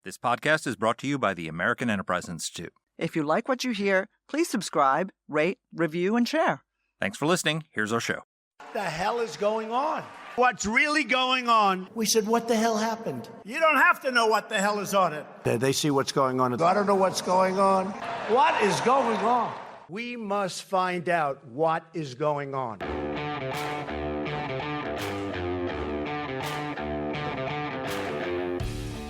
This podcast is brought to you by the American Enterprise Institute. If you like what you hear, please subscribe, rate, review, and share. Thanks for listening. Here's our show. What the hell is going on? What's really going on? We said, what the hell happened? You don't have to know what the hell is on it. They see what's going on. I don't know what's going on. What is going on? We must find out what is going on.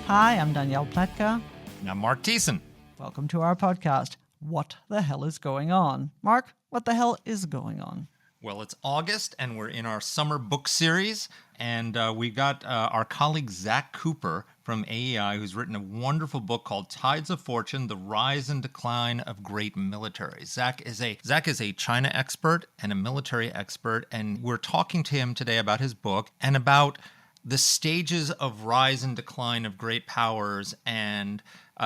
Hi, I'm Danielle Pletka. And I'm Mark Thiessen. Welcome to our podcast, What the Hell is Going On? Mark, what the hell is going on? Well, it's August, and we're in our summer book series, and we got our colleague Zach Cooper from AEI, who's written a wonderful book called Tides of Fortune, The Rise and Decline of Great Militaries. Zach is a China expert and a military expert, and we're talking to him today about his book and about the stages of rise and decline of great powers, and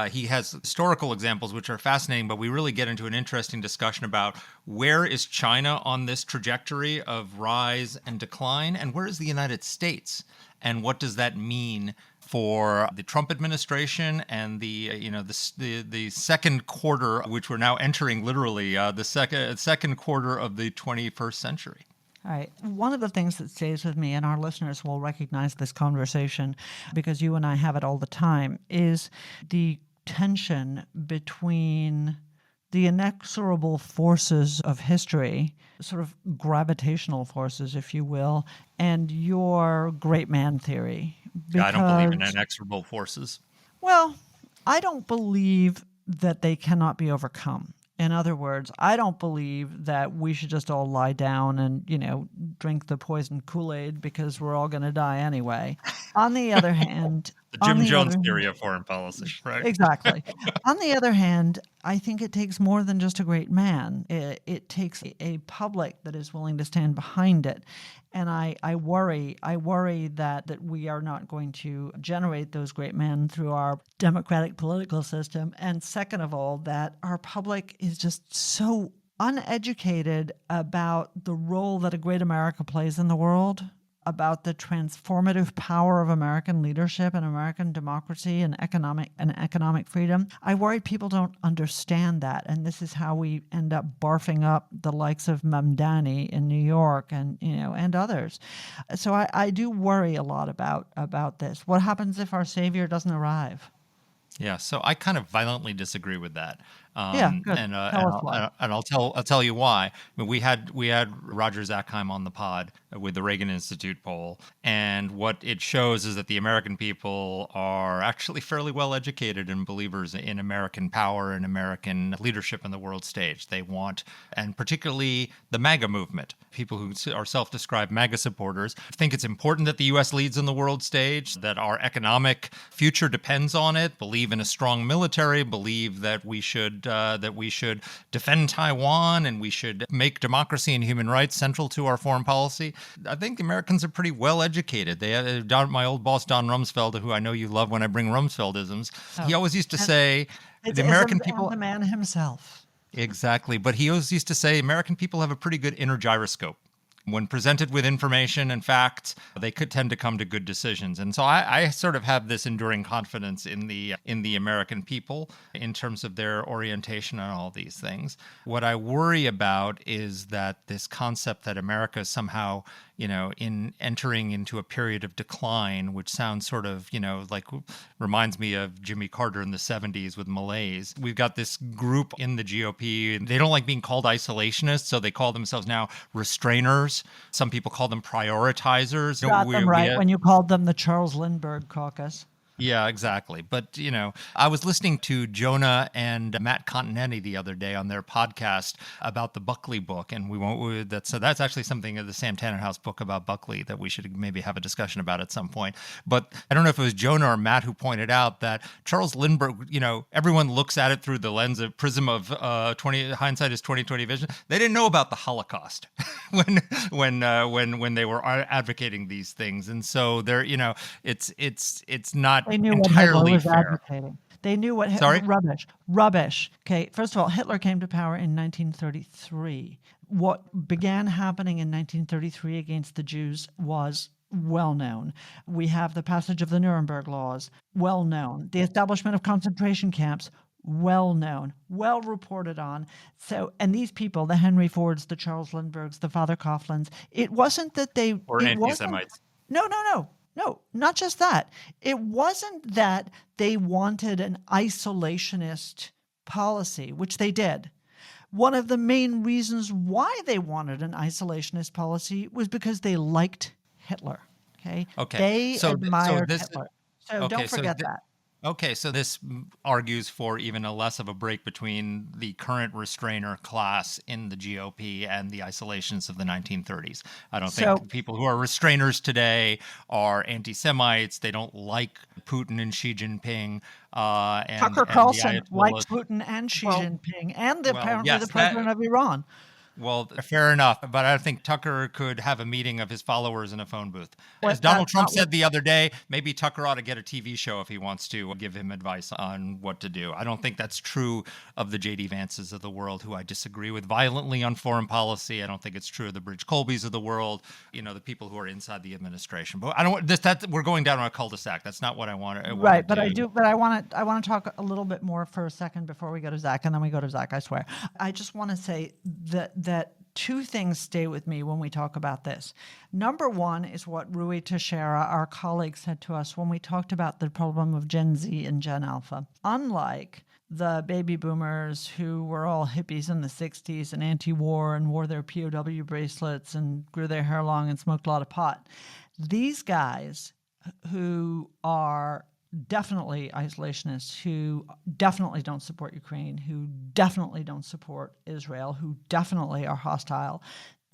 he has historical examples which are fascinating, but we really get into an interesting discussion about where is China on this trajectory of rise and decline, and where is the United States, and what does that mean for the Trump administration and the second quarter, which we're now entering literally the second quarter of the 21st century. All right. One of the things that stays with me, and our listeners will recognize this conversation because you and I have it all the time, is the tension between the inexorable forces of history, sort of gravitational forces, if you will, and your great man theory. I don't believe in inexorable forces. Well, I don't believe that they cannot be overcome. In other words, I don't believe that we should just all lie down and, drink the poison Kool-Aid because we're all going to die anyway. On the other hand... the Jim Jones theory of foreign policy, right? Exactly. On the other hand, I think it takes more than just a great man. It takes a public that is willing to stand behind it. And I worry that we are not going to generate those great men through our democratic political system. And second of all, that our public is just so uneducated about the role that a great America plays in the world, about the transformative power of American leadership and American democracy and economic freedom. I worry people don't understand that, and this is how we end up barfing up the likes of Mamdani in New York and others. So I do worry a lot about this. What happens if our savior doesn't arrive? Yeah, so I kind of violently disagree with that. Good. And I'll tell you why. I mean, we had Roger Zackheim on the pod with the Reagan Institute poll, and what it shows is that the American people are actually fairly well educated and believers in American power and American leadership in the world stage. They want, and particularly the MAGA movement, people who are self-described MAGA supporters, think it's important that the U.S. leads in the world stage, that our economic future depends on it, believe in a strong military, believe that we should defend Taiwan and we should make democracy and human rights central to our foreign policy. I think Americans are pretty well educated. My old boss, Don Rumsfeld, who I know you love when I bring Rumsfeldisms, he always used to say the American people... the man himself. Exactly. But he always used to say American people have a pretty good inner gyroscope. When presented with information and facts, they could tend to come to good decisions. And so I sort of have this enduring confidence in the American people in terms of their orientation on all these things. What I worry about is that this concept that America is somehow, in entering into a period of decline, which sounds sort of, like reminds me of Jimmy Carter in the 70s with malaise. We've got this group in the GOP, and they don't like being called isolationists, so they call themselves now restrainers. Some people call them prioritizers. Got them right when you called them the Charles Lindbergh Caucus. Yeah, exactly. But, I was listening to Jonah and Matt Continetti the other day on their podcast about the Buckley book. And that's actually something of the Sam Tannenhouse book about Buckley that we should maybe have a discussion about at some point. But I don't know if it was Jonah or Matt who pointed out that Charles Lindbergh, everyone looks at it through the lens of prism of hindsight is 20/20 vision. They didn't know about the Holocaust when they were advocating these things. And so they're, it's not They knew entirely what Hitler was fair. advocating. They knew what Sorry? Rubbish. Okay, first of all, Hitler came to power in 1933. What began happening in 1933 against the Jews was well known. We have the passage of the Nuremberg laws, well known. The establishment of concentration camps, well known, well reported on. So, and these people, the Henry Fords, the Charles Lindberghs, the Father Coughlins, it wasn't that they, Or it wasn't, anti-Semites. no, not just that. It wasn't that they wanted an isolationist policy, which they did. One of the main reasons why they wanted an isolationist policy was because they liked Hitler. Okay. Okay. They So admired this Hitler. So okay, don't so forget that. Okay, so this argues for even a less of a break between the current restrainer class in the GOP and the isolationists of the 1930s. I don't So- think people who are restrainers today are anti-Semites. They don't like Putin and Xi Jinping. Tucker And the Carlson likes Ayatollahs. Putin and Xi Well, Jinping and well, apparently yes, the president of Iran. Well, fair enough, but I think Tucker could have a meeting of his followers in a phone booth. Well, As Donald that's Trump not said the other day, maybe Tucker ought to get a TV show if he wants to give him advice on what to do. I don't think that's true of the J.D. Vances of the world, who I disagree with violently on foreign policy. I don't think it's true of the Bridge Colbys of the world, the people who are inside the administration. But I don't want this. We're going down a cul-de-sac. That's not what I want to. Right, but I want to talk a little bit more for a second before we go to Zach, and then we go to Zach, I swear. I just want to say that two things stay with me when we talk about this. Number one is what Rui Teixeira, our colleague, said to us when we talked about the problem of Gen Z and Gen Alpha. Unlike the baby boomers who were all hippies in the 60s and anti-war and wore their POW bracelets and grew their hair long and smoked a lot of pot, these guys who are definitely isolationists, who definitely don't support Ukraine, who definitely don't support Israel, who definitely are hostile,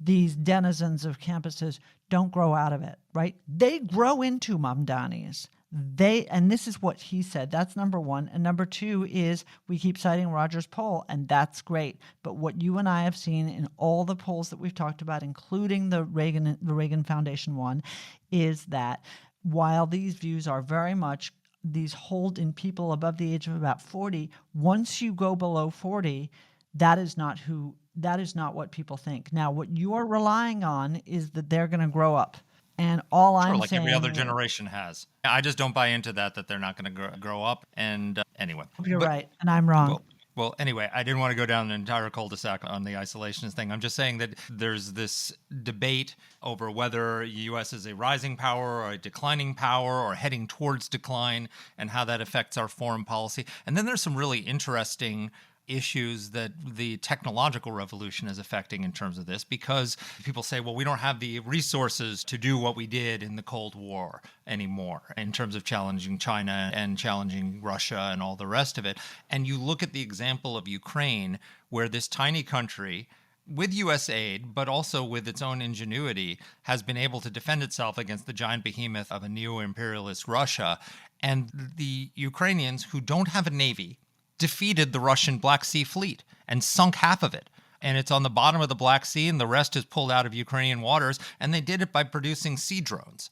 these denizens of campuses don't grow out of it, right? They grow into Mamdanis. And this is what he said. That's number one. And number two is we keep citing Rogers' poll, and that's great. But what you and I have seen in all the polls that we've talked about, including the Reagan Foundation one, is that while these views are very much these hold in people above the age of about 40, once you go below 40, that is not what people think. Now, what you are relying on is that they're going to grow up. And all I'm like saying every other is, generation has. I just don't buy into that they're not going to grow up. And anyway. You're right, and I'm wrong. Well, anyway, I didn't want to go down an entire cul-de-sac on the isolationist thing. I'm just saying that there's this debate over whether the U.S. is a rising power or a declining power or heading towards decline, and how that affects our foreign policy. And then there's some really interesting issues that the technological revolution is affecting in terms of this, because people say, well, we don't have the resources to do what we did in the Cold War anymore in terms of challenging China and challenging Russia and all the rest of it. And you look at the example of Ukraine, where this tiny country, with U.S. aid, but also with its own ingenuity, has been able to defend itself against the giant behemoth of a neo-imperialist Russia. And the Ukrainians, who don't have a navy, defeated the Russian Black Sea fleet and sunk half of it. And it's on the bottom of the Black Sea, and the rest is pulled out of Ukrainian waters. And they did it by producing sea drones.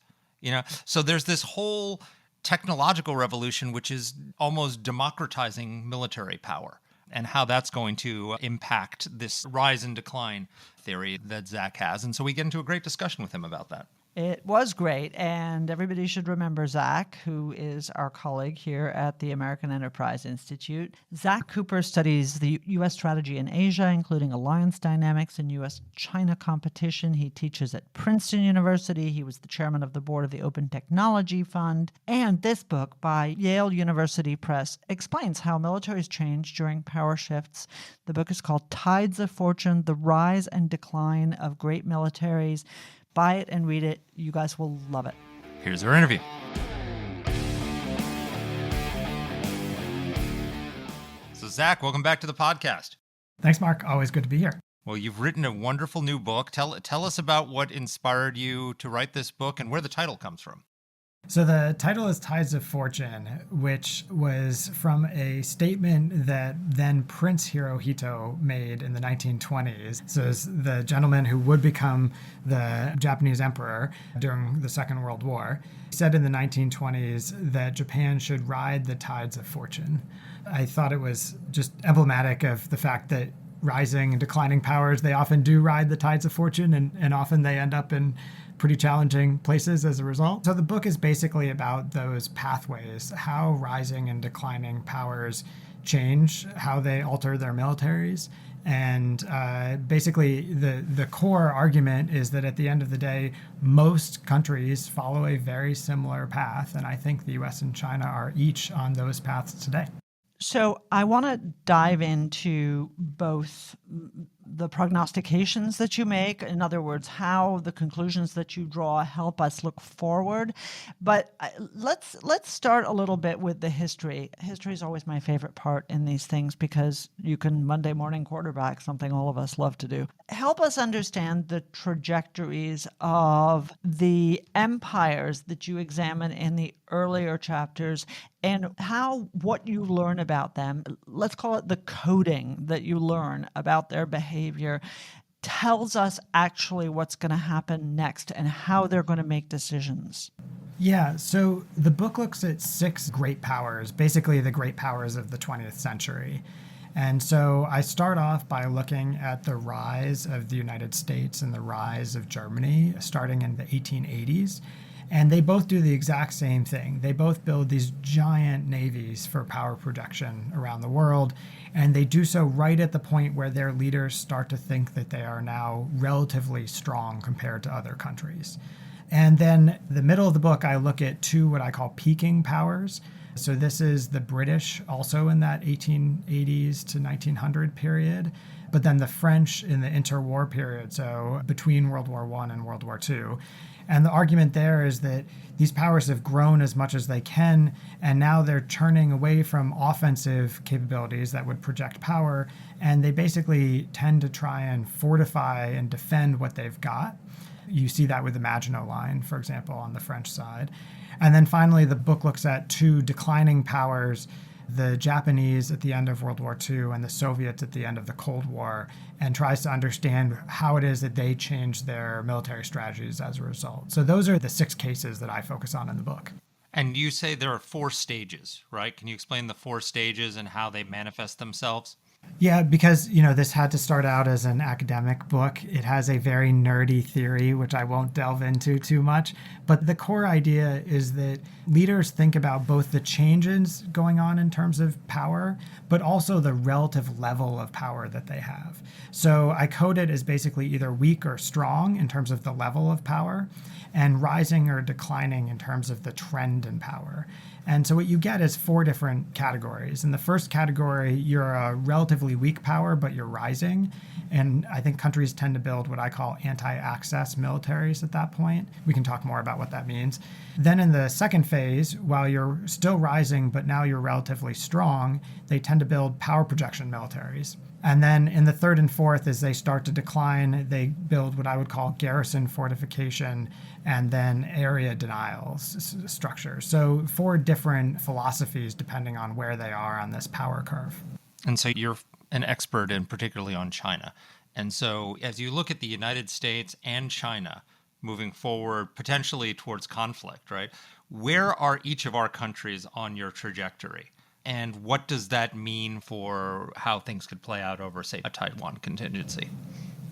So there's this whole technological revolution, which is almost democratizing military power, and how that's going to impact this rise and decline theory that Zach has. And so we get into a great discussion with him about that. It was great, and everybody should remember Zach, who is our colleague here at the American Enterprise Institute. Zach Cooper studies the U.S. strategy in Asia, including alliance dynamics and U.S.-China competition. He teaches at Princeton University. He was the chairman of the board of the Open Technology Fund. And this book by Yale University Press explains how militaries change during power shifts. The book is called Tides of Fortune: The Rise and Decline of Great Militaries. Buy it and read it. You guys will love it. Here's our interview. So, Zach, welcome back to the podcast. Thanks, Mark. Always good to be here. Well, you've written a wonderful new book. Tell us about what inspired you to write this book and where the title comes from. So the title is Tides of Fortune, which was from a statement that then Prince Hirohito made in the 1920s. So it's the gentleman who would become the Japanese emperor during the Second World War. He said in the 1920s that Japan should ride the tides of fortune. I thought it was just emblematic of the fact that rising and declining powers, they often do ride the tides of fortune, and often they end up in pretty challenging places as a result. So the book is basically about those pathways, how rising and declining powers change, how they alter their militaries. And basically, the core argument is that at the end of the day, most countries follow a very similar path. And I think the US and China are each on those paths today. So I want to dive into both the prognostications that you make, in other words, how the conclusions that you draw help us look forward. But let's start a little bit with the history. History is always my favorite part in these things because you can Monday morning quarterback, something all of us love to do. Help us understand the trajectories of the empires that you examine in the earlier chapters and how what you learn about them, let's call it the coding that you learn about their behavior, tells us actually what's going to happen next and how they're going to make decisions. Yeah, so the book looks at 6 great powers, basically the great powers of the 20th century. And so I start off by looking at the rise of the United States and the rise of Germany starting in the 1880s. And they both do the exact same thing. They both build these giant navies for power projection around the world. And they do so right at the point where their leaders start to think that they are now relatively strong compared to other countries. And then the middle of the book, I look at 2 what I call peaking powers. So this is the British also in that 1880s to 1900 period, but then the French in the interwar period, so between World War I and World War II. And the argument there is that these powers have grown as much as they can, and now they're turning away from offensive capabilities that would project power, and they basically tend to try and fortify and defend what they've got. You see that with the Maginot Line, for example, on the French side. And then finally, the book looks at 2 declining powers, the Japanese at the end of World War II and the Soviets at the end of the Cold War, and tries to understand how it is that they changed their military strategies as a result. So those are the 6 cases that I focus on in the book. And you say there are 4 stages, right? Can you explain the 4 stages and how they manifest themselves? Yeah, because, this had to start out as an academic book. It has a very nerdy theory, which I won't delve into too much. But the core idea is that leaders think about both the changes going on in terms of power, but also the relative level of power that they have. So I code it as basically either weak or strong in terms of the level of power, and rising or declining in terms of the trend in power. And so what you get is 4 different categories. In the first category, you're a relatively weak power, but you're rising. And I think countries tend to build what I call anti-access militaries at that point. We can talk more about what that means. Then in the second phase, while you're still rising, but now you're relatively strong, they tend to build power projection militaries. And then in the third and fourth, as they start to decline, they build what I would call garrison fortification and then area denial structures. So 4 different philosophies depending on where they are on this power curve. And so you're an expert in particularly on China. And so as you look at the United States and China moving forward potentially towards conflict, right? Where are each of our countries on your trajectory? And what does that mean for how things could play out over, say, a Taiwan contingency?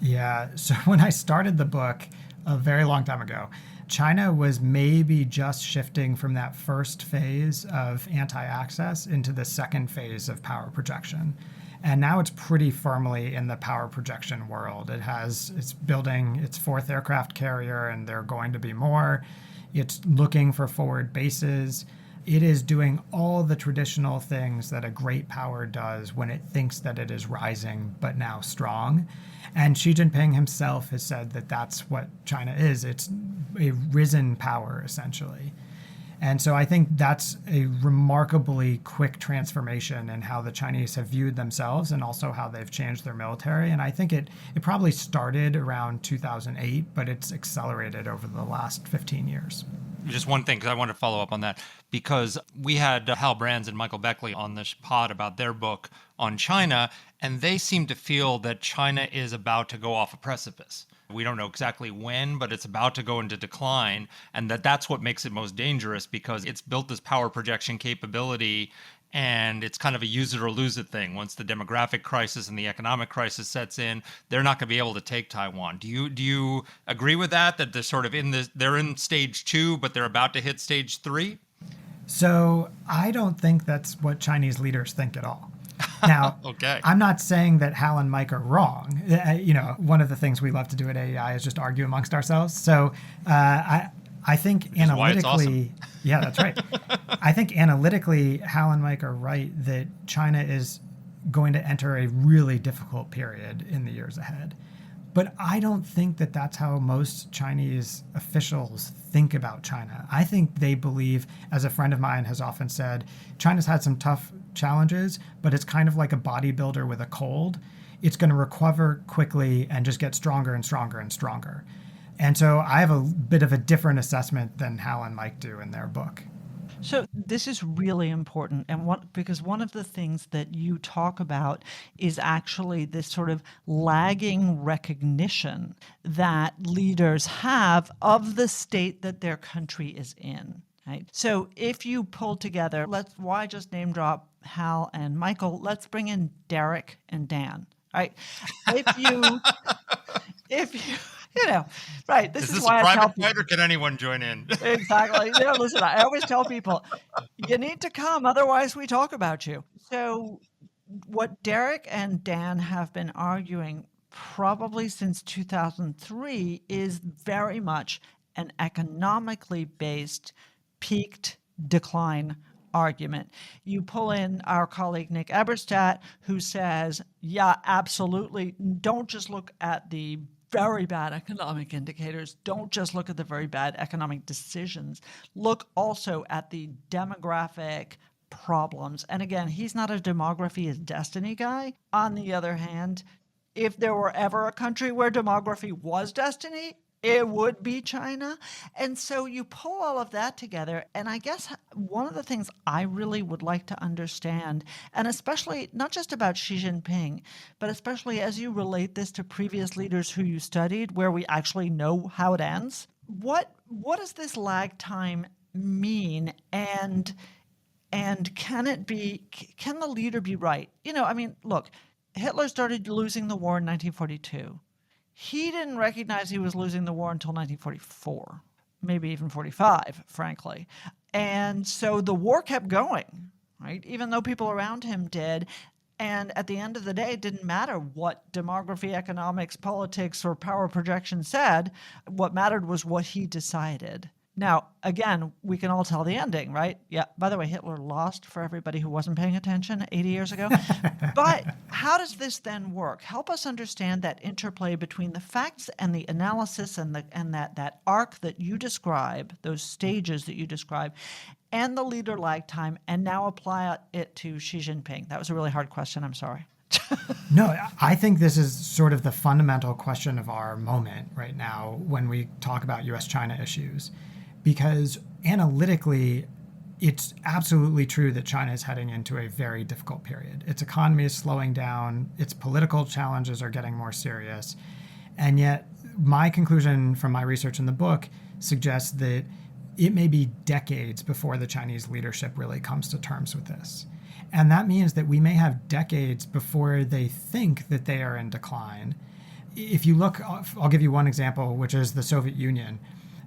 Yeah, so when I started the book a very long time ago, China was maybe just shifting from that first phase of anti-access into the second phase of power projection. And now it's pretty firmly in the power projection world. It's building its 4th aircraft carrier, and there are going to be more. It's looking for forward bases. It is doing all the traditional things that a great power does when it thinks that it is rising but now strong. And Xi Jinping himself has said that that's what China is. It's a risen power, essentially. And so I think that's a remarkably quick transformation in how the Chinese have viewed themselves and also how they've changed their military. And I think it probably started around 2008, but it's accelerated over the last 15 years. Just one thing, because I want to follow up on that, because we had Hal Brands and Michael Beckley on this pod about their book on China, and they seem to feel that China is about to go off a precipice. We don't know exactly when, but it's about to go into decline, and that's what makes it most dangerous because it's built this power projection capability and it's kind of a use it or lose it thing. Once the demographic crisis and the economic crisis sets in, they're not going to be able to take Taiwan. Do you agree with that? That they're sort of they're in stage 2, but they're about to hit stage 3? So I don't think that's what Chinese leaders think at all. Now, Okay. I'm not saying that Hal and Mike are wrong. One of the things we love to do at AEI is just argue amongst ourselves. So I think why it's analytically, yeah, that's right. I think analytically, Hal and Mike are right that China is going to enter a really difficult period in the years ahead. But I don't think that that's how most Chinese officials think about China. I think they believe, as a friend of mine has often said, China's had some tough challenges, but it's kind of like a bodybuilder with a cold. It's going to recover quickly and just get stronger and stronger and stronger. And so I have a bit of a different assessment than Hal and Mike do in their book. So this is really important, and because one of the things that you talk about is actually this sort of lagging recognition that leaders have of the state that their country is in. Right? So if you pull together, why just name drop Hal and Michael? Let's bring in Derek and Dan. Right? If you right. This Is this why a I tell private people. fight, or can anyone join in? Exactly. Listen, I always tell people, you need to come, otherwise we talk about you. So what Derek and Dan have been arguing probably since 2003 is very much an economically based peaked decline argument. You pull in our colleague Nick Eberstadt, who says, yeah, absolutely. Don't just look at the very bad economic indicators. Don't just look at the very bad economic decisions. Look also at the demographic problems. And again, he's not a demography is destiny guy. On the other hand, if there were ever a country where demography was destiny, it would be China. And so you pull all of that together. And I guess one of the things I really would like to understand, and especially not just about Xi Jinping, but especially as you relate this to previous leaders who you studied, where we actually know how it ends, what does this lag time mean? And can the leader be right? Look, Hitler started losing the war in 1942. He didn't recognize he was losing the war until 1944, maybe even 45, frankly. And so the war kept going, right? Even though people around him did. And at the end of the day, it didn't matter what demography, economics, politics, or power projection said. What mattered was what he decided. Now, again, we can all tell the ending, right? Yeah, by the way, Hitler lost, for everybody who wasn't paying attention 80 years ago. But how does this then work? Help us understand that interplay between the facts and the analysis and that arc that you describe, those stages that you describe, and the leader lag time, and now apply it to Xi Jinping. That was a really hard question. I'm sorry. No, I think this is sort of the fundamental question of our moment right now when we talk about U.S.-China issues. Because analytically, it's absolutely true that China is heading into a very difficult period. Its economy is slowing down. Its political challenges are getting more serious. And yet, my conclusion from my research in the book suggests that it may be decades before the Chinese leadership really comes to terms with this. And that means that we may have decades before they think that they are in decline. If you look, I'll give you one example, which is the Soviet Union.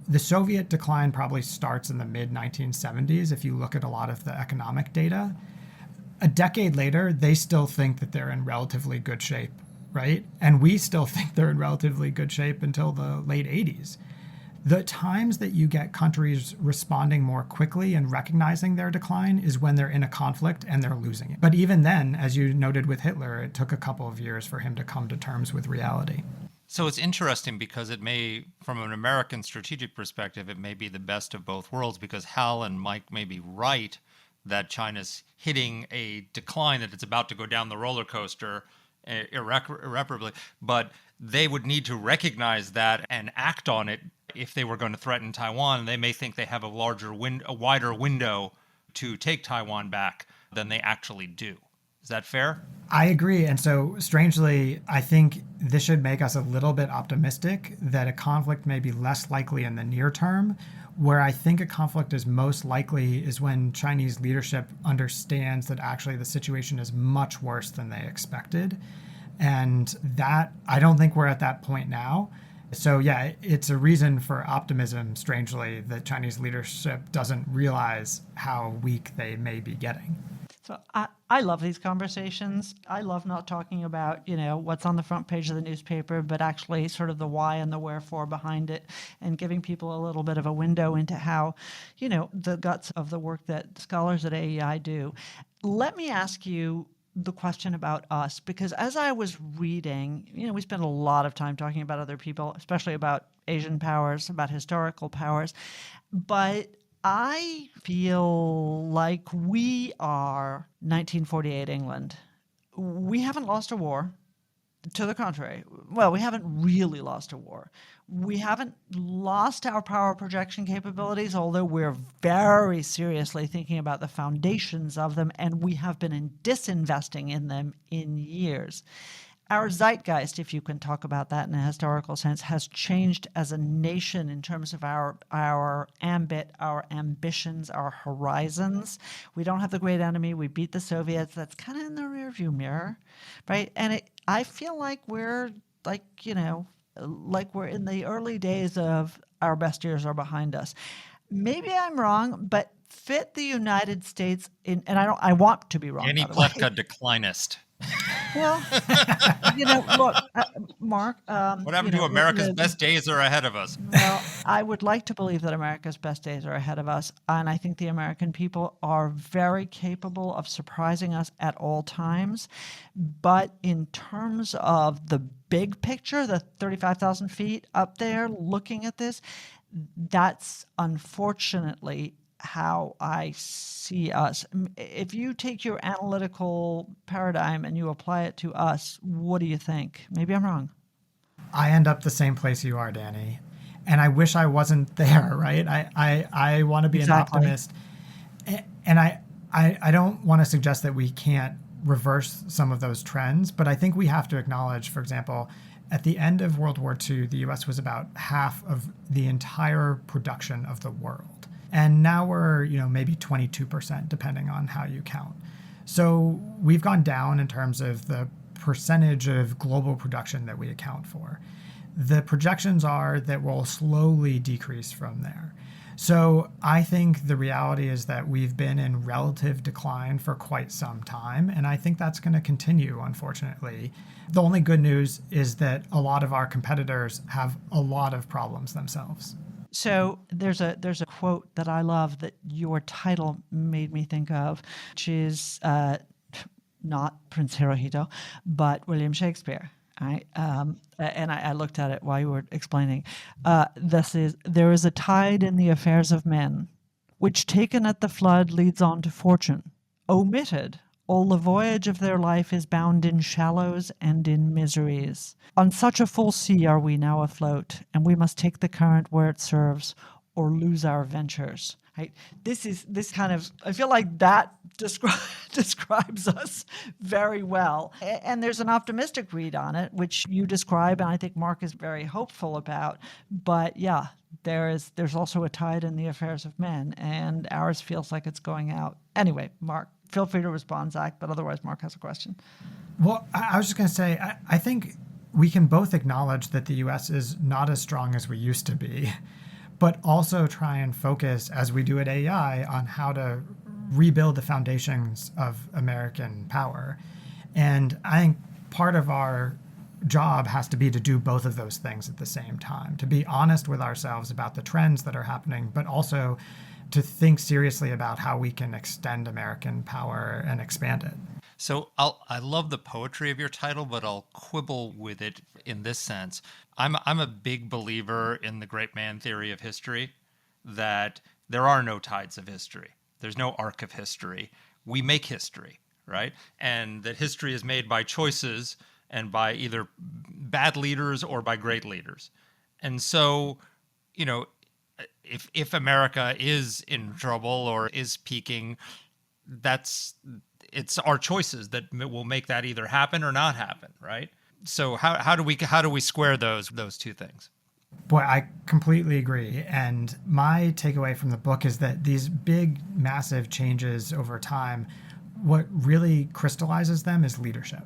The Soviet decline probably starts in the mid-1970s if you look at a lot of the economic data. A decade later, they still think that they're in relatively good shape, right? And we still think they're in relatively good shape until the late 80s. The times that you get countries responding more quickly and recognizing their decline is when they're in a conflict and they're losing it. But even then, as you noted with Hitler, it took a couple of years for him to come to terms with reality. So it's interesting because it may, from an American strategic perspective, it may be the best of both worlds, because Hal and Mike may be right that China's hitting a decline, that it's about to go down the roller coaster irreparably, but they would need to recognize that and act on it if they were going to threaten Taiwan. They may think they have a wider window to take Taiwan back than they actually do. Is that fair? I agree. And so, strangely, I think this should make us a little bit optimistic that a conflict may be less likely in the near term, Where I think a conflict is most likely is when Chinese leadership understands that actually the situation is much worse than they expected. And that, I don't think we're at that point now. So yeah, it's a reason for optimism, strangely, that Chinese leadership doesn't realize how weak they may be getting. So I love these conversations. I love not talking about, what's on the front page of the newspaper, but actually sort of the why and the wherefore behind it, and giving people a little bit of a window into how, the guts of the work that scholars at AEI do. Let me ask you the question about us, because as I was reading, we spend a lot of time talking about other people, especially about Asian powers, about historical powers, but I feel like we are 1948 England. We haven't lost a war. To the contrary. Well, we haven't really lost a war. We haven't lost our power projection capabilities, although we're very seriously thinking about the foundations of them, and we have been disinvesting in them in years. Our zeitgeist, if you can talk about that in a historical sense, has changed as a nation in terms of our ambit, our ambitions, our horizons. We don't have the great enemy. We beat the Soviets. That's kind of in the rearview mirror, right? And I feel like we're like we're in the early days of our best years are behind us. Maybe I'm wrong, but fit the United States in, and I want to be wrong. Any by the way. Plefka declinist. Well, look, Mark. What happened to America's best days are ahead of us? Well, I would like to believe that America's best days are ahead of us. And I think the American people are very capable of surprising us at all times. But in terms of the big picture, the 35,000 feet up there looking at this, that's unfortunately how I see us. If you take your analytical paradigm and you apply it to us, what do you think? Maybe I'm wrong. I end up the same place you are, Danny. And I wish I wasn't there, right? I want to be Exactly. an optimist. And I don't want to suggest that we can't reverse some of those trends, but I think we have to acknowledge, for example, at the end of World War II, the US was about half of the entire production of the world. And now we're, maybe 22%, depending on how you count. So we've gone down in terms of the percentage of global production that we account for. The projections are that we'll slowly decrease from there. So I think the reality is that we've been in relative decline for quite some time, and I think that's going to continue, unfortunately. The only good news is that a lot of our competitors have a lot of problems themselves. So there's a quote that I love that your title made me think of, which is not Prince Hirohito, but William Shakespeare. Right? And I looked at it while you were explaining. There is a tide in the affairs of men, which taken at the flood leads on to fortune. Omitted, all the voyage of their life is bound in shallows and in miseries. On such a full sea are we now afloat, and we must take the current where it serves, or lose our ventures. Right? This kind of, I feel like that describes us very well. And there's an optimistic read on it, which you describe, and I think Mark is very hopeful about. But yeah, there's also a tide in the affairs of men, and ours feels like it's going out. Anyway, Mark, feel free to respond, Zach, but otherwise Mark has a question. Well, I was just going to say, I think we can both acknowledge that the U.S. is not as strong as we used to be, but also try and focus, as we do at AEI, on how to rebuild the foundations of American power. And I think part of our job has to be to do both of those things at the same time, to be honest with ourselves about the trends that are happening, but also to think seriously about how we can extend American power and expand it. So I love the poetry of your title, but I'll quibble with it in this sense. I'm a big believer in the great man theory of history, that there are no tides of history. There's no arc of history. We make history, right? And that history is made by choices and by either bad leaders or by great leaders. And so, if America is in trouble or is peaking, it's our choices that will make that either happen or not happen, right? So how do we square those two things? Boy, I completely agree. And my takeaway from the book is that these big, massive changes over time, what really crystallizes them is leadership.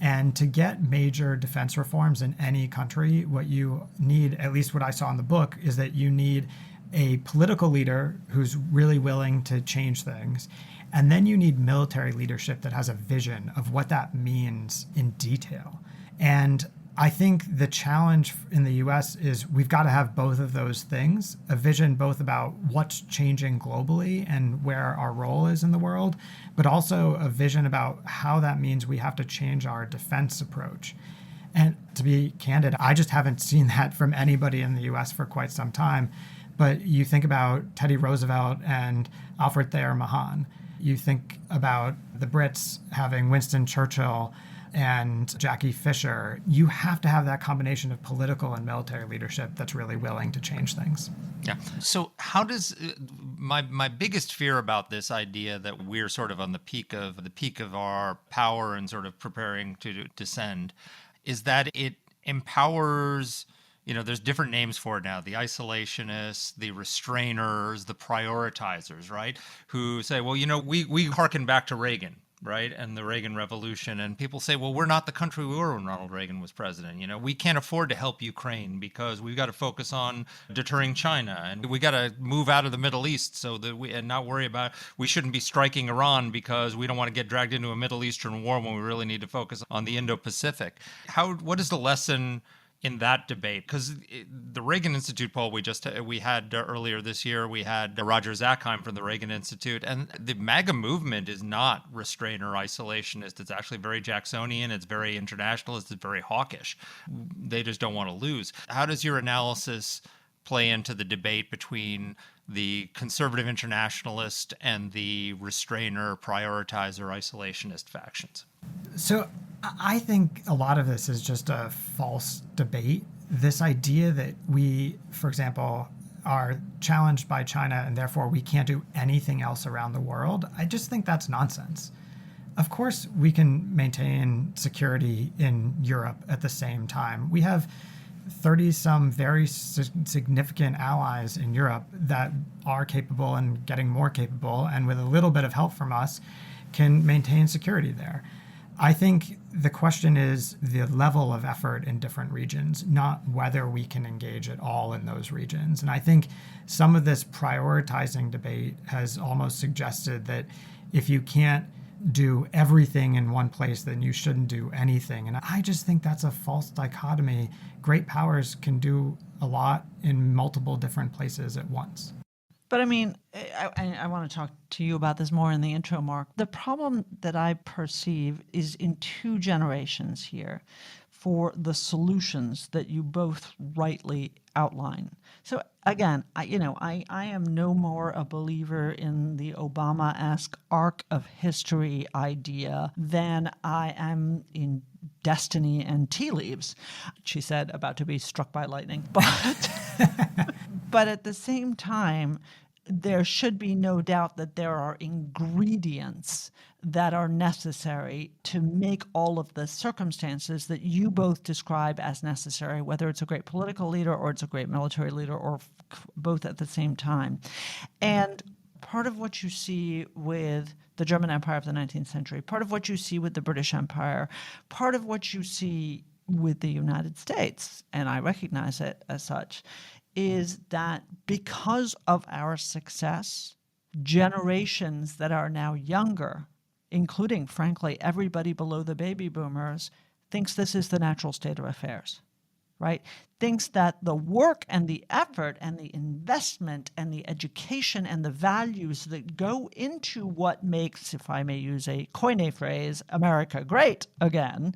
And to get major defense reforms in any country, what you need, at least what I saw in the book, is that you need a political leader who's really willing to change things. And then you need military leadership that has a vision of what that means in detail. And I think the challenge in the US is we've got to have both of those things, a vision both about what's changing globally and where our role is in the world, but also a vision about how that means we have to change our defense approach. And to be candid, I just haven't seen that from anybody in the US for quite some time. But you think about Teddy Roosevelt and Alfred Thayer Mahan. You think about the Brits having Winston Churchill and Jackie Fisher. You have to have that combination of political and military leadership that's really willing to change things. Yeah. So how does my biggest fear about this idea that we're sort of on the peak of our power and sort of preparing to descend is that it empowers, there's different names for it now, the isolationists, the restrainers, the prioritizers, right? Who say, well, we harken back to Reagan, right? And the Reagan Revolution. And people say, well, we're not the country we were when Ronald Reagan was president. We can't afford to help Ukraine because we've got to focus on deterring China. And we got to move out of the Middle East and not worry about, we shouldn't be striking Iran because we don't want to get dragged into a Middle Eastern war when we really need to focus on the Indo-Pacific. What is the lesson in that debate? Because the Reagan Institute poll we had earlier this year, we had Roger Zakheim from the Reagan Institute, and the MAGA movement is not restraint or isolationist. It's actually very Jacksonian, it's very internationalist, it's very hawkish. They just don't want to lose. How does your analysis play into the debate between the conservative internationalist and the restrainer, prioritizer, isolationist factions? So I think a lot of this is just a false debate. This idea that we, for example, are challenged by China and therefore we can't do anything else around the world, I just think that's nonsense. Of course, we can maintain security in Europe at the same time. We have 30-some very significant allies in Europe that are capable and getting more capable, and with a little bit of help from us, can maintain security there. I think the question is the level of effort in different regions, not whether we can engage at all in those regions. And I think some of this prioritizing debate has almost suggested that if you can't do everything in one place, then you shouldn't do anything. And I just think that's a false dichotomy. Great powers can do a lot in multiple different places at once. But I mean, I want to talk to you about this more in the intro, Mark. The problem that I perceive is in two generations here for the solutions that you both rightly outline. So again, I am no more a believer in the Obama-esque arc of history idea than I am in destiny and tea leaves, she said, about to be struck by lightning. But at the same time, there should be no doubt that there are ingredients that are necessary to make all of the circumstances that you both describe as necessary, whether it's a great political leader or it's a great military leader or both at the same time. And part of what you see with the German Empire of the 19th century, part of what you see with the British Empire, part of what you see with the United States, and I recognize it as such, is that because of our success, generations that are now younger, including, frankly, everybody below the baby boomers, thinks this is the natural state of affairs, right? Thinks that the work and the effort and the investment and the education and the values that go into what makes, if I may use a Koine phrase, America great again,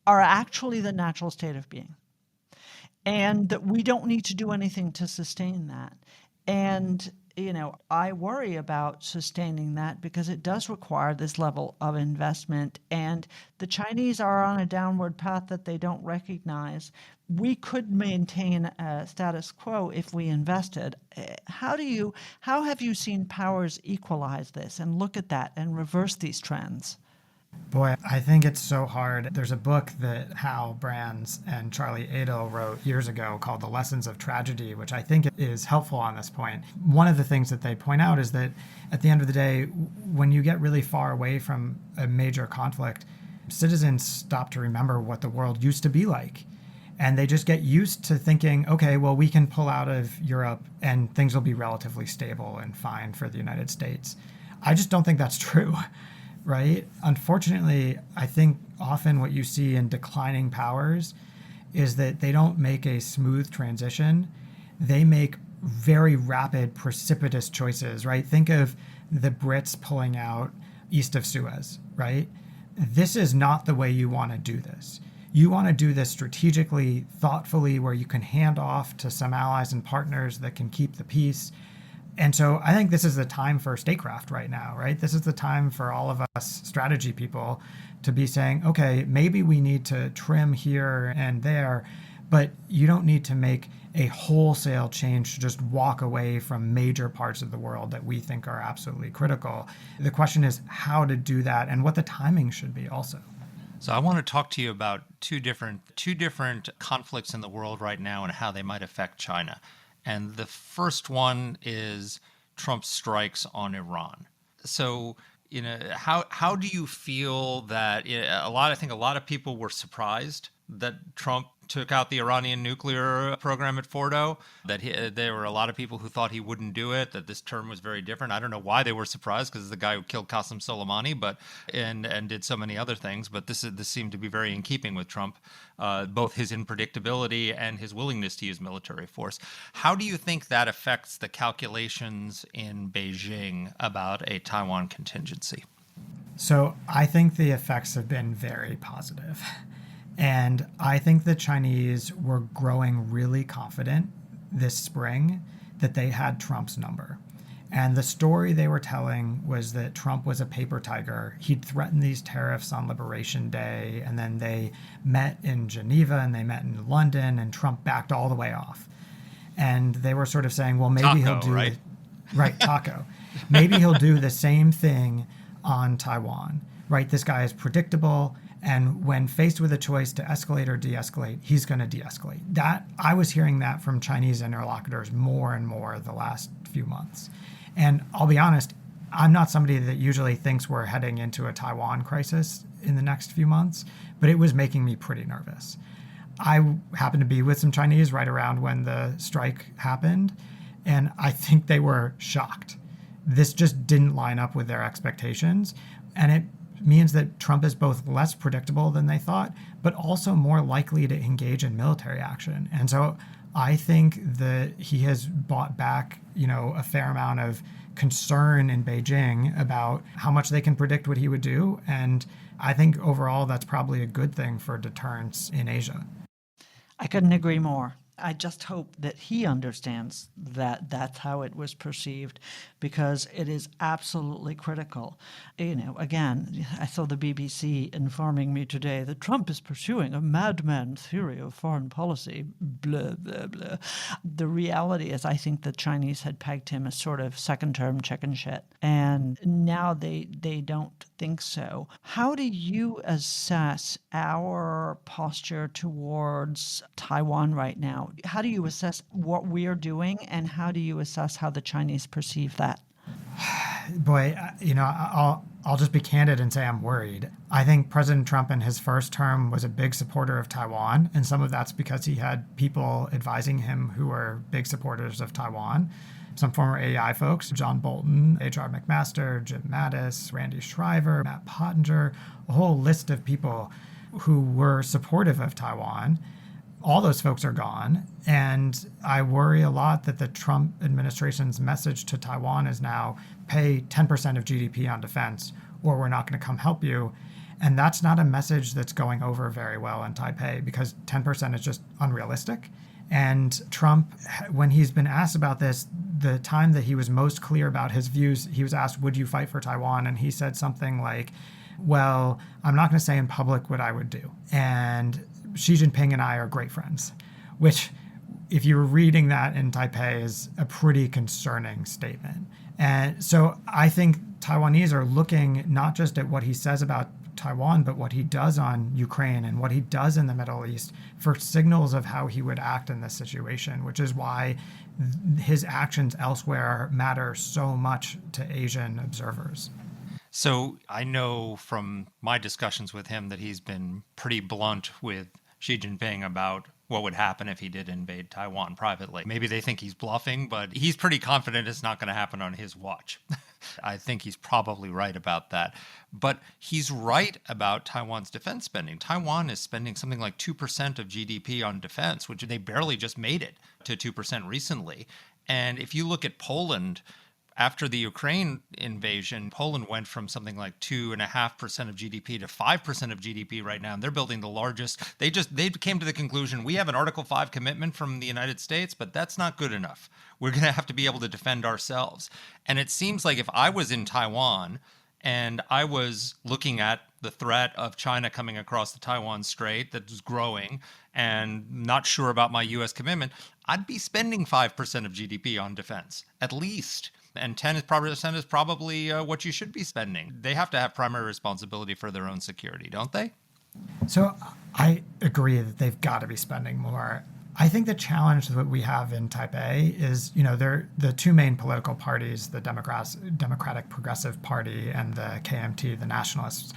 are actually the natural state of being. And that we don't need to do anything to sustain that. And, I worry about sustaining that because it does require this level of investment. And the Chinese are on a downward path that they don't recognize. We could maintain a status quo if we invested. How have you seen powers equalize this and look at that and reverse these trends? Boy, I think it's so hard. There's a book that Hal Brands and Charlie Adel wrote years ago called The Lessons of Tragedy, which I think is helpful on this point. One of the things that they point out is that at the end of the day, when you get really far away from a major conflict, citizens stop to remember what the world used to be like. And they just get used to thinking, okay, well, we can pull out of Europe and things will be relatively stable and fine for the United States. I just don't think that's true. Right? Unfortunately, I think often what you see in declining powers is that they don't make a smooth transition. They make very rapid, precipitous choices, right? Think of the Brits pulling out east of Suez, right? This is not the way you want to do this. You want to do this strategically, thoughtfully, where you can hand off to some allies and partners that can keep the peace. And so I think this is the time for statecraft right now, right? This is the time for all of us strategy people to be saying, okay, maybe we need to trim here and there, but you don't need to make a wholesale change to just walk away from major parts of the world that we think are absolutely critical. The question is how to do that and what the timing should be also. So I want to talk to you about two different conflicts in the world right now and how they might affect China. And the first one is Trump's strikes on Iran. So, how do you feel that I think a lot of people were surprised that Trump took out the Iranian nuclear program at Fordo, that there were a lot of people who thought he wouldn't do it, that this term was very different. I don't know why they were surprised, because the guy who killed Qasem Soleimani, and did so many other things, but this seemed to be very in keeping with Trump, both his unpredictability and his willingness to use military force. How do you think that affects the calculations in Beijing about a Taiwan contingency? So I think the effects have been very positive. And I think the Chinese were growing really confident this spring that they had Trump's number. And the story they were telling was that Trump was a paper tiger. He'd threatened these tariffs on Liberation Day, and then they met in Geneva and they met in London, and Trump backed all the way off. And they were sort of saying, well, maybe he'll do right? Right, taco. Maybe he'll do the same thing on Taiwan, right? This guy is predictable. And when faced with a choice to escalate or de-escalate, he's going to de-escalate. I was hearing that from Chinese interlocutors more and more the last few months. And I'll be honest, I'm not somebody that usually thinks we're heading into a Taiwan crisis in the next few months, but it was making me pretty nervous. I happened to be with some Chinese right around when the strike happened, and I think they were shocked. This just didn't line up with their expectations, and it means that Trump is both less predictable than they thought, but also more likely to engage in military action. And so I think that he has bought back, a fair amount of concern in Beijing about how much they can predict what he would do. And I think overall that's probably a good thing for deterrence in Asia. I couldn't agree more. I just hope that he understands that that's how it was perceived, because it is absolutely critical. Again, I saw the BBC informing me today that Trump is pursuing a madman theory of foreign policy, blah, blah, blah. The reality is I think the Chinese had pegged him as sort of second-term chicken shit, and now they don't think so. How do you assess our posture towards Taiwan right now? How do you assess what we're doing, and how do you assess how the Chinese perceive that? Boy, I'll just be candid and say I'm worried. I think President Trump in his first term was a big supporter of Taiwan, and some of that's because he had people advising him who were big supporters of Taiwan. Some former AEI folks, John Bolton, H.R. McMaster, Jim Mattis, Randy Shriver, Matt Pottinger, a whole list of people who were supportive of Taiwan. All those folks are gone, and I worry a lot that the Trump administration's message to Taiwan is now pay 10% of GDP on defense, or we're not going to come help you. And that's not a message that's going over very well in Taipei, because 10% is just unrealistic. And Trump, when he's been asked about this, the time that he was most clear about his views, he was asked, would you fight for Taiwan? And he said something like, well, I'm not going to say in public what I would do. And Xi Jinping and I are great friends, which, if you were reading that in Taipei, is a pretty concerning statement. And so I think Taiwanese are looking not just at what he says about Taiwan, but what he does on Ukraine and what he does in the Middle East for signals of how he would act in this situation, which is why his actions elsewhere matter so much to Asian observers. So I know from my discussions with him that he's been pretty blunt with Xi Jinping about what would happen if he did invade Taiwan privately. Maybe they think he's bluffing, but he's pretty confident it's not going to happen on his watch. I think he's probably right about that. But he's right about Taiwan's defense spending. Taiwan is spending something like 2% of GDP on defense, which they barely just made it to 2% recently. And if you look at Poland, after the Ukraine invasion, Poland went from something like 2.5% of GDP to 5% of GDP right now. And they're building the largest. They came to the conclusion, we have an Article 5 commitment from the United States, but that's not good enough. We're going to have to be able to defend ourselves. And it seems like if I was in Taiwan and I was looking at the threat of China coming across the Taiwan Strait that's growing and not sure about my U.S. commitment, I'd be spending 5% of GDP on defense, at least. And 10% is probably what you should be spending. They have to have primary responsibility for their own security, don't they? So I agree that they've got to be spending more. I think the challenge that we have in Taipei is, they're the two main political parties, the Democratic Progressive Party and the KMT, the Nationalists,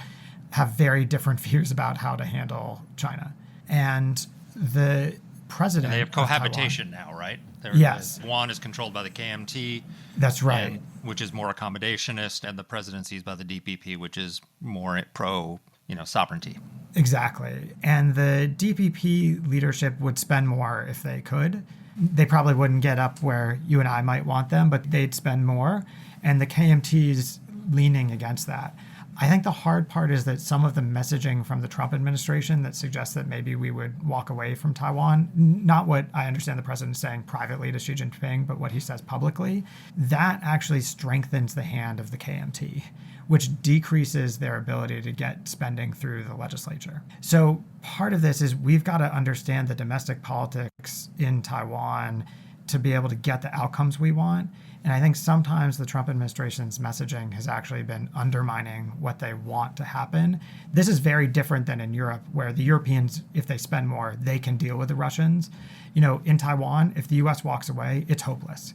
have very different views about how to handle China. And the president. And they have cohabitation now, right? Yes. Taiwan is controlled by the KMT. That's right. Which is more accommodationist, and the presidency is by the DPP, which is more pro, sovereignty. Exactly. And the DPP leadership would spend more if they could. They probably wouldn't get up where you and I might want them, but they'd spend more. And the KMT is leaning against that. I think the hard part is that some of the messaging from the Trump administration that suggests that maybe we would walk away from Taiwan, not what I understand the president saying privately to Xi Jinping, but what he says publicly, that actually strengthens the hand of the KMT, which decreases their ability to get spending through the legislature. So part of this is we've got to understand the domestic politics in Taiwan to be able to get the outcomes we want. And I think sometimes the Trump administration's messaging has actually been undermining what they want to happen. This is very different than in Europe, where the Europeans, if they spend more, they can deal with the Russians. In Taiwan, if the US walks away, it's hopeless.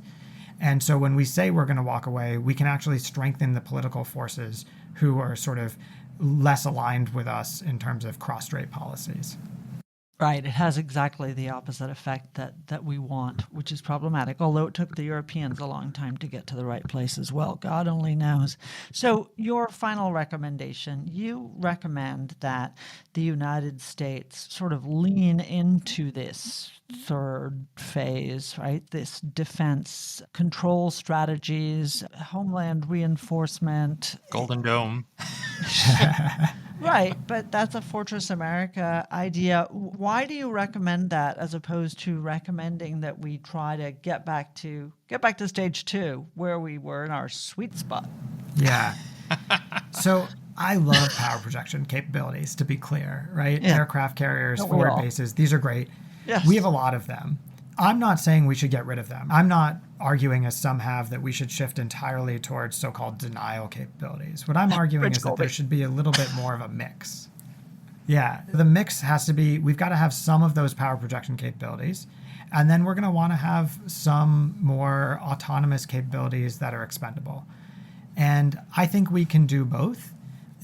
And so when we say we're going to walk away, we can actually strengthen the political forces who are sort of less aligned with us in terms of cross-strait policies. Right. It has exactly the opposite effect that we want, which is problematic, although it took the Europeans a long time to get to the right place as well. God only knows. So your final recommendation, you recommend that the United States sort of lean into this third phase, right? This defense control strategies, homeland reinforcement. Golden Dome. Right, but that's a Fortress America idea. Why do you recommend that as opposed to recommending that we try to get back to stage 2, where we were in our sweet spot? Yeah. So I love power projection capabilities, to be clear, right? Yeah. Aircraft carriers, forward bases, these are great. Yes. We have a lot of them. I'm not saying we should get rid of them. I'm not arguing, as some have, that we should shift entirely towards so-called denial capabilities. What I'm arguing is that there should be a little bit more of a mix. Yeah, the mix has to be, we've got to have some of those power projection capabilities, and then we're going to want to have some more autonomous capabilities that are expendable. And I think we can do both.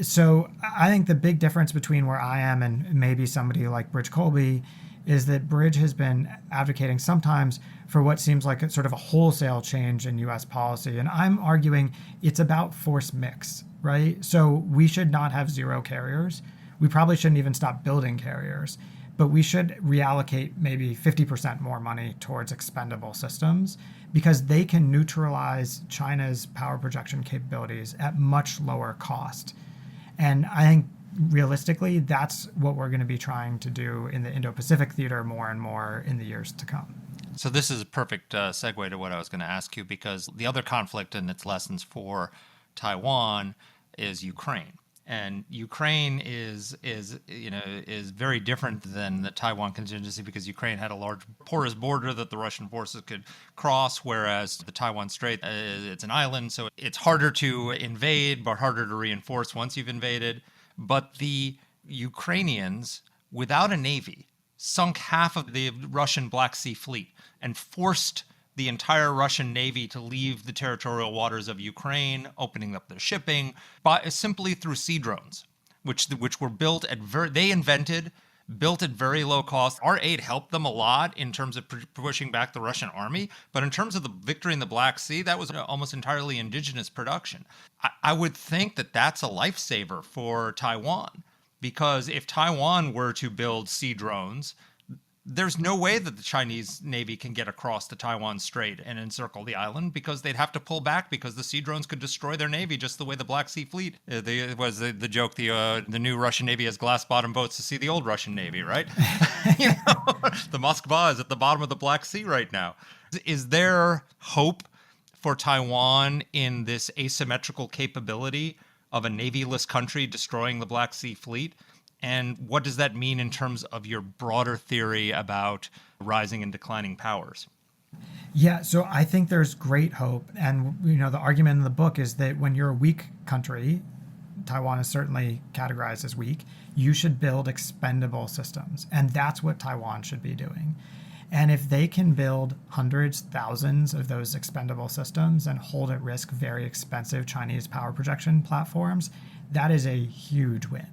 So I think the big difference between where I am and maybe somebody like Bridge Colby is that Bridge has been advocating sometimes for what seems like a sort of a wholesale change in U.S. policy. And I'm arguing it's about force mix, right? So we should not have zero carriers. We probably shouldn't even stop building carriers, but we should reallocate maybe 50% more money towards expendable systems because they can neutralize China's power projection capabilities at much lower cost. And I think realistically, that's what we're going to be trying to do in the Indo-Pacific theater more and more in the years to come. So this is a perfect segue to what I was going to ask you, because the other conflict and its lessons for Taiwan is Ukraine. And Ukraine is very different than the Taiwan contingency because Ukraine had a large porous border that the Russian forces could cross, whereas the Taiwan Strait, it's an island, so it's harder to invade but harder to reinforce once you've invaded. but the Ukrainians, without a navy, sunk half of the Russian Black Sea Fleet and forced the entire Russian Navy to leave the territorial waters of Ukraine, opening up their shipping, simply through sea drones, which were built at built at very low cost. Our aid helped them a lot in terms of pushing back the Russian army, but in terms of the victory in the Black Sea, that was almost entirely indigenous production. I would think that that's a lifesaver for Taiwan, because if Taiwan were to build sea drones, there's no way that the Chinese Navy can get across the Taiwan Strait and encircle the island, because they'd have to pull back because the sea drones could destroy their navy, just the way the Black Sea Fleet. It was the joke, the new Russian Navy has glass-bottom boats to see the old Russian Navy, right? The Moskva is at the bottom of the Black Sea right now. Is there hope for Taiwan in this asymmetrical capability of a navyless country destroying the Black Sea Fleet? And what does that mean in terms of your broader theory about rising and declining powers? Yeah, so I think there's great hope. And, the argument in the book is that when you're a weak country, Taiwan is certainly categorized as weak, you should build expendable systems. And that's what Taiwan should be doing. And if they can build hundreds, thousands of those expendable systems and hold at risk very expensive Chinese power projection platforms, that is a huge win.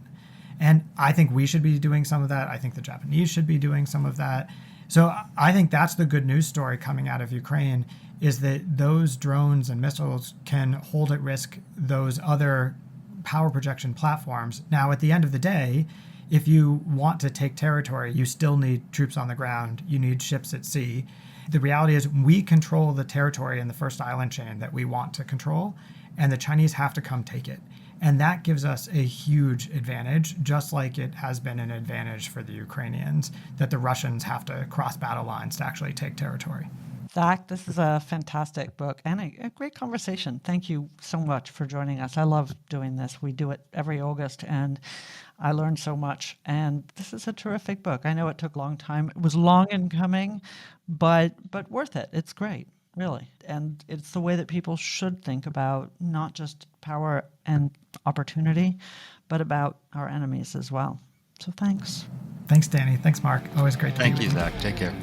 And I think we should be doing some of that. I think the Japanese should be doing some of that. So I think that's the good news story coming out of Ukraine, is that those drones and missiles can hold at risk those other power projection platforms. Now, at the end of the day, if you want to take territory, you still need troops on the ground. You need ships at sea. The reality is we control the territory in the first island chain that we want to control, and the Chinese have to come take it. And that gives us a huge advantage, just like it has been an advantage for the Ukrainians, that the Russians have to cross battle lines to actually take territory. Zach, this is a fantastic book and a great conversation. Thank you so much for joining us. I love doing this. We do it every August, and I learned so much. And this is a terrific book. I know it took a long time. It was long in coming, but worth it. It's great, really. And it's the way that people should think about not just power and opportunity, but about our enemies as well. So thanks. Thanks, Danny. Thanks, Mark. Always great to be with you. Thank you, Zach. Take care.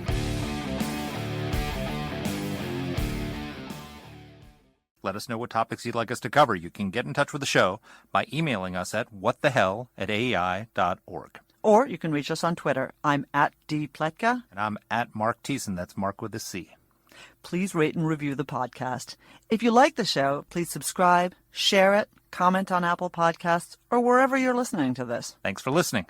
Let us know what topics you'd like us to cover. You can get in touch with the show by emailing us at whatthehell@aei.org. Or you can reach us on Twitter. I'm at @dpletka. And I'm at Mark Thiessen. That's Mark with a C. Please rate and review the podcast. If you like the show, please subscribe, share it, comment on Apple Podcasts, or wherever you're listening to this. Thanks for listening.